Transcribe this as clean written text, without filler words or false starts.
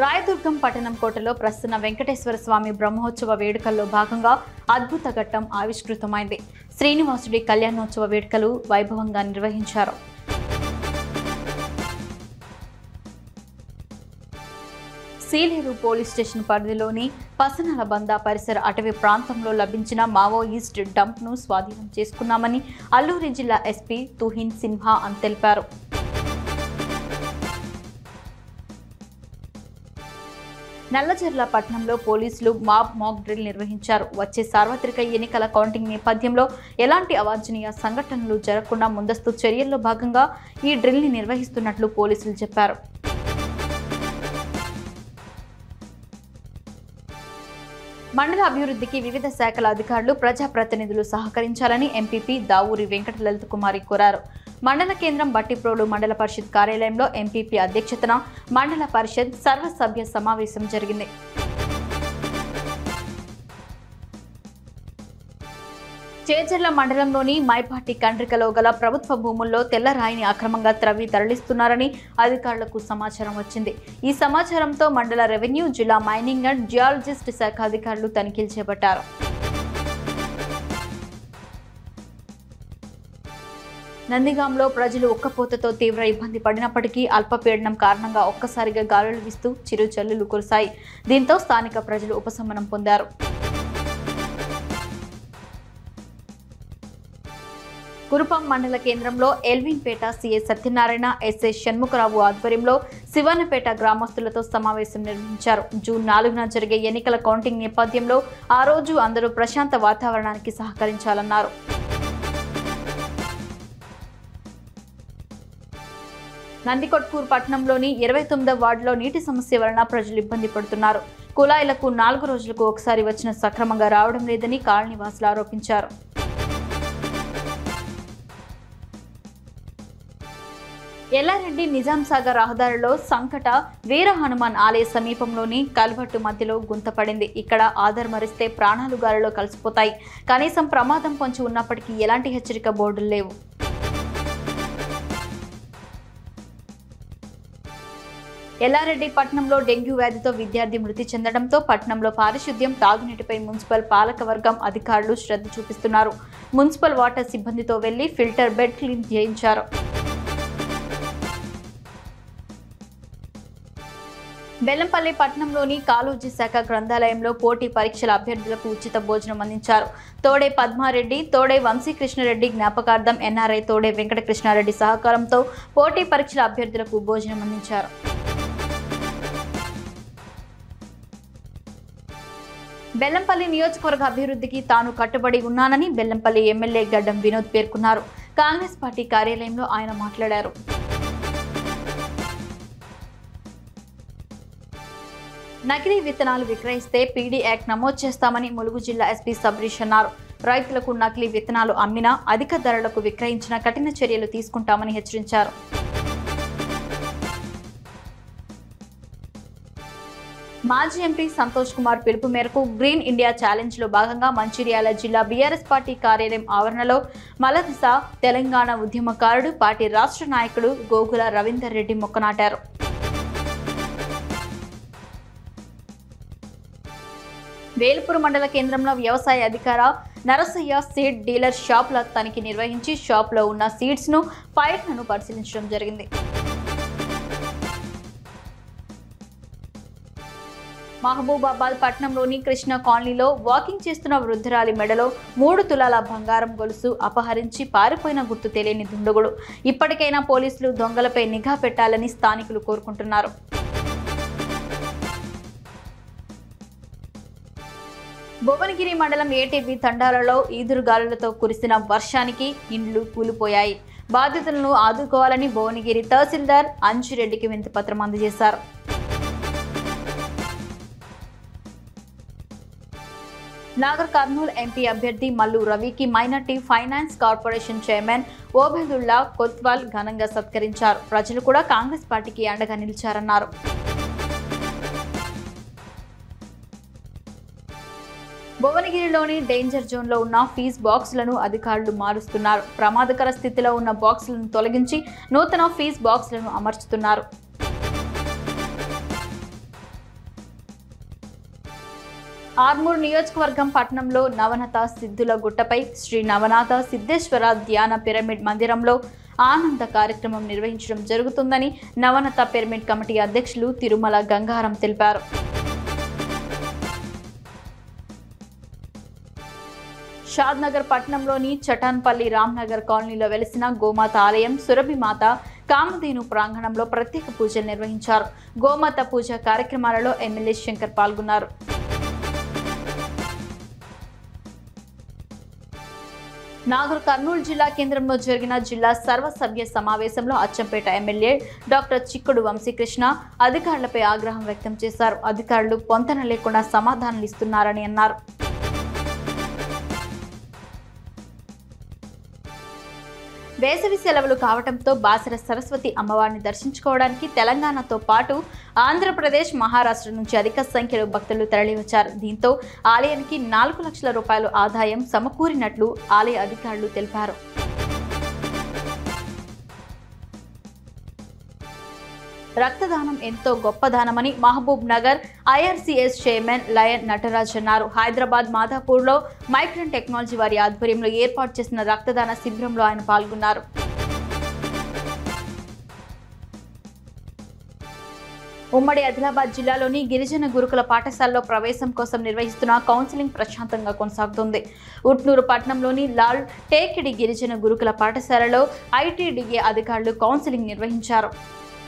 రాయదుర్గం పట్టణం కోటలో ప్రసన్న వెంకటేశ్వర స్వామి బ్రహ్మోత్సవ వేడుకల్లో భాగంగా అద్భుత ఘట్టం ఆవిష్కృతమైంది. శ్రీనివాసుడి కళ్యాణోత్సవ వేడుకలు వైభవంగా నిర్వహించారు. సీలేరు పోలీస్ స్టేషన్ పరిధిలోని పసనల బంద పరిసర అటవీ ప్రాంతంలో లభించిన మావోయిస్ట్ డంప్ను స్వాధీనం చేసుకున్నామని అల్లూరి జిల్లా ఎస్పీ తుహిన్ సిన్హా తెలిపారు. నల్లజర్ల పట్టణంలో పోలీసులు మాక్ డ్రిల్ నిర్వహించారు. వచ్చే సార్వత్రిక ఎన్నికల కౌంటింగ్ నేపథ్యంలో ఎలాంటి అవాంఛనీయ సంఘటనలు జరగకుండా ముందస్తు చర్యల్లో భాగంగా ఈ డ్రిల్ని నిర్వహిస్తున్నట్లు పోలీసులు చెప్పారు. మండల అభివృద్ధికి వివిధ శాఖల అధికారులు ప్రజాప్రతినిధులు సహకరించాలని ఎంపీపీ దావూరి వెంకట లలిత కుమారి కోరారు. మండల కేంద్రం బట్టిప్రోలు మండల పరిషత్ కార్యాలయంలో ఎంపీపీ అధ్యక్షతన మండల పరిషత్ సర్వసభ్య సమావేశం జరిగింది. చేజర్ల మండలంలోని మైపాటి కండ్రికలో గల ప్రభుత్వ భూముల్లో తెల్లరాయిని అక్రమంగా త్రవ్వి తరలిస్తున్నారని అధికారులకు సమాచారం వచ్చింది. ఈ సమాచారంతో మండల రెవెన్యూ, జిల్లా మైనింగ్ అండ్ జియాలజిస్ట్ శాఖ అధికారులు తనిఖీలు చేపట్టారు. నందిగాంలో ప్రజలు ఉక్కపోతతో తీవ్ర ఇబ్బంది పడినప్పటికీ అల్పపీడనం కారణంగా ఒక్కసారిగా గాలులు వీస్తూ చిరుజల్లులు కురిశాయి. దీంతో స్థానిక ప్రజలు ఉపశమనం పొందారు. కురుపం మండల కేంద్రంలో ఎల్విన్పేట సీఐ సత్యనారాయణ, ఎస్ఐ షణ్ముఖరావు ఆధ్వర్యంలో శివన్నపేట గ్రామస్తులతో సమావేశం నిర్వహించారు. జూన్ 4న జరిగే ఎన్నికల కౌంటింగ్ నేపథ్యంలో ఆ రోజు అందరూ ప్రశాంత వాతావరణానికి సహకరించాలన్నారు. నందికొట్కూరు పట్టణంలోని 29వ వార్డులో నీటి సమస్య వలన ప్రజలు ఇబ్బంది పడుతున్నారు. కుళాయిలకు 4 రోజులకు ఒకసారి వచ్చిన సక్రమంగా రావడం లేదని కాలనీవాసులు ఆరోపించారు. ఎల్లారెడ్డి నిజాం సాగర్ రహదారిలో సంకట వీర హనుమాన్ ఆలయ సమీపంలోని కల్వట్టు మధ్యలో గుంతపడింది. ఇక్కడ ఆధార్ మరిస్తే ప్రాణాలు గాలిలో కలిసిపోతాయి. కనీసం ప్రమాదం పొంచి ఉన్నప్పటికీ ఎలాంటి హెచ్చరిక బోర్డులు లేవు. ఎల్లారెడ్డి పట్టణంలో డెంగ్యూ వ్యాధితో విద్యార్థి మృతి చెందడంతో పట్టణంలో పారిశుద్ధ్యం, తాగునీటిపై మున్సిపల్ పాలకవర్గం అధికారులు శ్రద్ధ చూపిస్తున్నారు. మున్సిపల్ వాటర్ సిబ్బందితో వెళ్లి ఫిల్టర్ బెడ్ క్లీన్ చేయించారు. బెల్లంపల్లి పట్టణంలోని కాళోజీ శాఖ గ్రంథాలయంలో పోటీ పరీక్షల అభ్యర్థులకు ఉచిత భోజనం అందించారు. తోడే పద్మారెడ్డి, తోడే వంశీకృష్ణారెడ్డి జ్ఞాపకార్థం ఎన్ఆర్ఐ తోడే వెంకటకృష్ణారెడ్డి సహకారంతో పోటీ పరీక్షల అభ్యర్థులకు భోజనం అందించారు. బెల్లంపల్లి నియోజకవర్గ అభివృద్ధికి తాను కట్టుబడి ఉన్నానని బెల్లంపల్లి ఎమ్మెల్యే గడ్డం వినోద్ పేర్కొన్నారు. కాంగ్రెస్ పార్టీ కార్యాలయంలో ఆయన మాట్లాడారు. నకిలీ విత్తనాలు విక్రయిస్తే పీడీ యాక్ట్ నమోదు చేస్తామని ములుగు జిల్లా ఎస్పీ సబరీష్ అన్నారు. రైతులకు నకిలీ విత్తనాలు అమ్మినా, అధిక ధరలకు విక్రయించిన కఠిన చర్యలు తీసుకుంటామని హెచ్చరించారు. మాజీ ఎంపీ సంతోష్ కుమార్ పిలుపు మేరకు గ్రీన్ ఇండియా ఛాలెంజ్ లో భాగంగా మంచిర్యాల జిల్లా బీఆర్ఎస్ పార్టీ కార్యాలయం ఆవరణలో మలదిశ తెలంగాణ ఉద్యమకారుడు, పార్టీ రాష్ట్ర నాయకుడు గోగుల రవీందర్ రెడ్డి మొక్క నాటారు. వేల్పూర్ మండల కేంద్రంలో వ్యవసాయ అధికార నరసయ్య సీడ్ డీలర్ షాప్ల తనిఖీ నిర్వహించి షాప్లో ఉన్న సీడ్స్ ను, పైర్లను పరిశీలించడం జరిగింది. మహబూబాబాద్ పట్టణంలోని కృష్ణ కాలనీలో వాకింగ్ చేస్తున్న వృద్ధురాలి మెడలో 3 తులాల బంగారం గొలుసు అపహరించి పారిపోయిన గుర్తు తెలియని దుండగుడు. ఇప్పటికైనా పోలీసులు దొంగలపై నిఘా పెట్టాలని స్థానికులు కోరుకుంటున్నారు. భువనగిరి మండలం ఏటీబీ తండాలలో ఈదురుగాలులతో కురిసిన వర్షానికి ఇండ్లు కూలిపోయాయి. బాధితులను ఆదుకోవాలని భువనగిరి తహసీల్దార్ అంజిరెడ్డికి వినతిపత్రం అందజేశారు. నాగర్ కర్నూలు ఎంపీ అభ్యర్థి మల్లు రవికి minority finance corporation chairman Obaidullah Kotwal ఘనంగా సత్కరించారు. ప్రజలు కూడా కాంగ్రెస్ పార్టీకి అండగా నిలిచారన్నారు. భువనగిరిలోని డేంజర్ జోన్లో ఉన్న ఫీజ్ బాక్సులను అధికారులు మారుస్తున్నారు. ప్రమాదకర స్థితిలో ఉన్న బాక్సులను తొలగించి నూతన ఫీజ్ బాక్సులను అమర్చుతున్నారు. ఆర్మూర్ నియోజకవర్గం పట్టణంలో నవనత సిద్ధుల గుట్టపై శ్రీ నవనాథ సిద్ధేశ్వర ధ్యాన పిరమిడ్ మందిరంలో ఆనంద కార్యక్రమం నిర్వహించడం జరుగుతుందని నవనత పిరమిడ్ కమిటీ అధ్యక్షులు తిరుమల గంగారం తెలిపారు. షాద్నగర్ పట్టణంలోని చటాన్పల్లి రామ్నగర్ కాలనీలో వెలిసిన గోమాత ఆలయం సురభిమాత కామధేను ప్రాంగణంలో ప్రత్యేక పూజలు నిర్వహించారు. గోమాత పూజ కార్యక్రమాలలో ఎమ్మెల్యే శంకర్ పాల్గొన్నారు. నాగర్ కర్నూలు జిల్లా కేంద్రంలో జరిగిన జిల్లా సర్వసభ్య సమావేశంలో అచ్చంపేట ఎమ్మెల్యే డాక్టర్ చిక్కుడు వంశీకృష్ణ అధికారులపై ఆగ్రహం వ్యక్తం చేశారు. అధికారులు పొంతన లేకుండా సమాధానాలు ఇస్తున్నారని అన్నారు. వేసవి సెలవులు కావడంతో బాసర సరస్వతి అమ్మవారిని దర్శించుకోవడానికి తెలంగాణతో పాటు ఆంధ్రప్రదేశ్, మహారాష్ట్ర నుంచి అధిక సంఖ్యలో భక్తులు తరలివచ్చారు. దీంతో ఆలయానికి 4 లక్షల రూపాయలు ఆదాయం సమకూరినట్లు ఆలయ అధికారులు తెలిపారు. రక్తదానం ఎంతో గొప్ప దానమని Mahabubnagar IRCS chairman lion Nataraj అన్నారు. హైదరాబాద్ మాదాపూర్లో మైక్రాన్ టెక్నాలజీ వారి ఆధ్వర్యంలో ఏర్పాటు చేసిన రక్తదాన శిబిరంలో ఆయన పాల్గొన్నారు. ఉమ్మడి ఆదిలాబాద్ జిల్లాలోని గిరిజన గురుకుల పాఠశాలలో ప్రవేశం కోసం నిర్వహిస్తున్న కౌన్సిలింగ్ ప్రశాంతంగా కొనసాగుతుంది. ఉట్నూరు పట్టణంలోని లాల్ టేకిడి గిరిజన గురుకుల పాఠశాలలో ఐటీడీఏ అధికారులు కౌన్సిలింగ్ నిర్వహించారు.